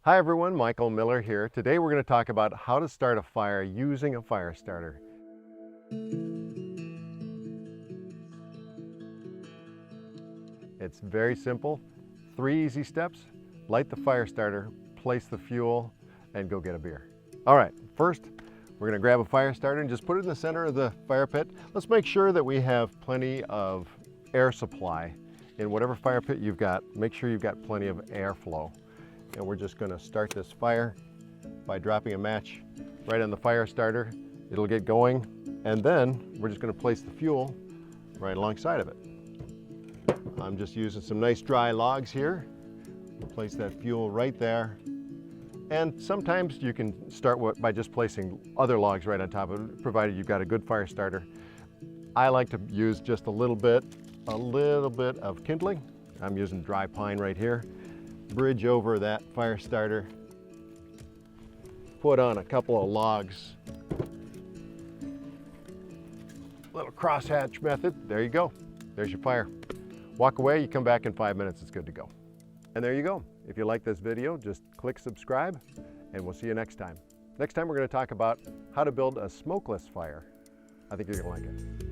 Hi everyone, Michael Miller here. Today we're going to talk about how to start a fire using a fire starter. It's very simple. 3 easy steps: light the fire starter, place the fuel, and go get a beer. All right, first we're going to grab a fire starter and just put it in the center of the fire pit. Let's make sure that we have plenty of air supply. In whatever fire pit you've got, make sure you've got plenty of airflow. And we're just going to start this fire by dropping a match right on the fire starter. It'll get going, and then we're just going to place the fuel right alongside of it. I'm just using some nice dry logs here. We'll place that fuel right there. And sometimes you can start by just placing other logs right on top of it, provided you've got a good fire starter. I like to use just a little bit of kindling. I'm using dry pine right here. Bridge over that fire starter, put on a couple of logs, little crosshatch method. There you go, there's your fire. Walk away, you come back in 5 minutes, it's good to go. And there you go. If you like this video, just click subscribe and we'll see you next time. Next time we're going to talk about how to build a smokeless fire. I think you're going to like it.